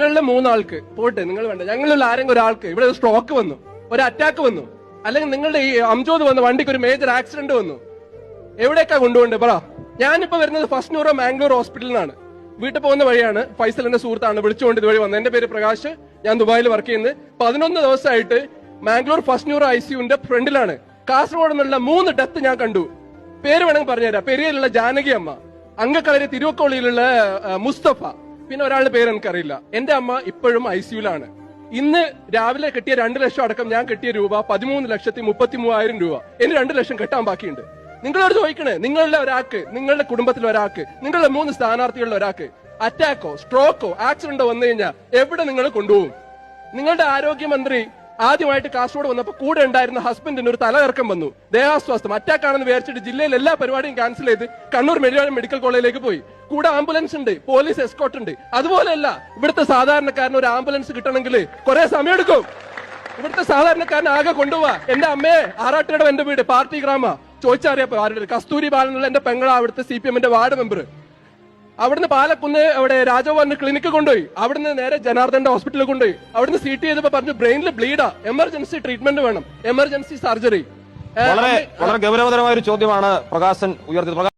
നിങ്ങളുടെ 3 ആൾക്ക് പോട്ടെ, നിങ്ങൾ വേണ്ട, ഞങ്ങളിലുള്ള ആരെങ്കിലും ഒരാൾക്ക് ഇവിടെ ഒരു സ്ട്രോക്ക് വന്നു, ഒരു അറ്റാക്ക് വന്നു, അല്ലെങ്കിൽ നിങ്ങളുടെ ഈ അംജോദ് വന്ന വണ്ടിക്ക് ഒരു മേജർ ആക്സിഡന്റ് വന്നു, എവിടേക്കാ കൊണ്ടുപോകണ്ടേ പറ? ഞാനിപ്പോ വരുന്നത് ഫസ്റ്റ് ന്യൂറോ മാംഗ്ലൂർ ഹോസ്പിറ്റലിൽ നിന്നാണ്. വീട്ടിൽ പോകുന്ന വഴിയാണ്. ഫൈസൽ എന്റെ സുഹൃത്താണ്, വിളിച്ചുകൊണ്ട് ഇതുവഴി വന്നത്. എന്റെ പേര് പ്രകാശ്, ഞാൻ ദുബായിൽ വർക്ക് ചെയ്യുന്നത്. 11 ദിവസമായിട്ട് മാംഗ്ലൂർ ഫസ്റ്റ് ന്യൂറോ ICUവിന്റെ ഫ്രണ്ടിലാണ്. കാസർഗോഡ് നിന്നുള്ള 3 ഡെത്ത് ഞാൻ കണ്ടു. പേര് വേണമെങ്കിൽ പറഞ്ഞുതരാം. പെരിയയിലുള്ള ജാനകി അമ്മ, അങ്കക്കളരി തിരുവക്കോളിയിലുള്ള മുസ്തഫ, പിന്നെ ഒരാളുടെ പേര് എനിക്കറിയില്ല. എന്റെ അമ്മ ഇപ്പോഴും ICUവിലാണ്. ഇന്ന് രാവിലെ കിട്ടിയ 2 ലക്ഷം അടക്കം ഞാൻ കിട്ടിയ രൂപ 13,33,000 രൂപ. ഇനി 2 ലക്ഷം കെട്ടാൻ ബാക്കിയുണ്ട്. നിങ്ങളോട് ചോദിക്കണേ, നിങ്ങളുടെ ഒരാൾക്ക്, നിങ്ങളുടെ കുടുംബത്തിൽ ഒരാൾക്ക്, നിങ്ങളുടെ 3 സ്ഥാനാർത്ഥികളുടെ ഒരാൾക്ക് അറ്റാക്കോ സ്ട്രോക്കോ ആക്സിഡന്റോ വന്നു കഴിഞ്ഞാൽ എവിടെ നിങ്ങൾ കൊണ്ടുപോകും? നിങ്ങളുടെ ആരോഗ്യമന്ത്രി ആദ്യമായിട്ട് കാസർഗോഡ് വന്നപ്പോൾ കൂടെ ഉണ്ടായിരുന്ന ഹസ്ബൻഡിന് ഒരു തലകറക്കം വന്നു, ദേഹാസ്വാസ്ഥം, അറ്റാക്ക് ആണെന്ന് വിചാരിച്ചിട്ട് ജില്ലയിൽ എല്ലാ പരിപാടിയും ക്യാൻസൽ ചെയ്ത് കണ്ണൂർ മെഡിക്കൽ കോളേജിലേക്ക് പോയി. കൂടെ ആംബുലൻസ് ഉണ്ട്, പോലീസ് എസ്കോർട്ട് ഉണ്ട്. അതുപോലെയല്ല ഇവിടുത്തെ സാധാരണക്കാരന് ഒരു ആംബുലൻസ് കിട്ടണമെങ്കിൽ കുറെ സമയമെടുക്കും. ഇവിടുത്തെ സാധാരണക്കാരനെ ആകെ കൊണ്ടുപോവാ. എന്റെ അമ്മയെ ആറാട്ടുകട എന്റെ വീട് പാർട്ടി ഗ്രാമ ചോദിച്ചറിയപ്പോ ആരുടെ കസ്തൂരി ബാലനുള്ള എന്റെ പെങ്ങള അവിടുത്തെ CPMന്റെ വാർഡ് മെമ്പർ. അവിടുന്ന് പാലക്കുന്ന് അവിടെ രാജഭവന്റെ ക്ലിനിക്ക് കൊണ്ടുപോയി. അവിടുന്ന് നേരെ ജനാർദ്ദന്റെ ഹോസ്പിറ്റലിൽ കൊണ്ടുപോയി. അവിടുന്ന് CT ചെയ്തപ്പോ പറഞ്ഞു ബ്രെയിനിൽ ബ്ലീഡാ, എമർജൻസി ട്രീറ്റ്മെന്റ് വേണം, എമർജൻസി സർജറി. വളരെ ഗൗരവതരമായ ഒരു ചോദ്യമാണ് പ്രകാശൻ ഉയർത്തിയത്.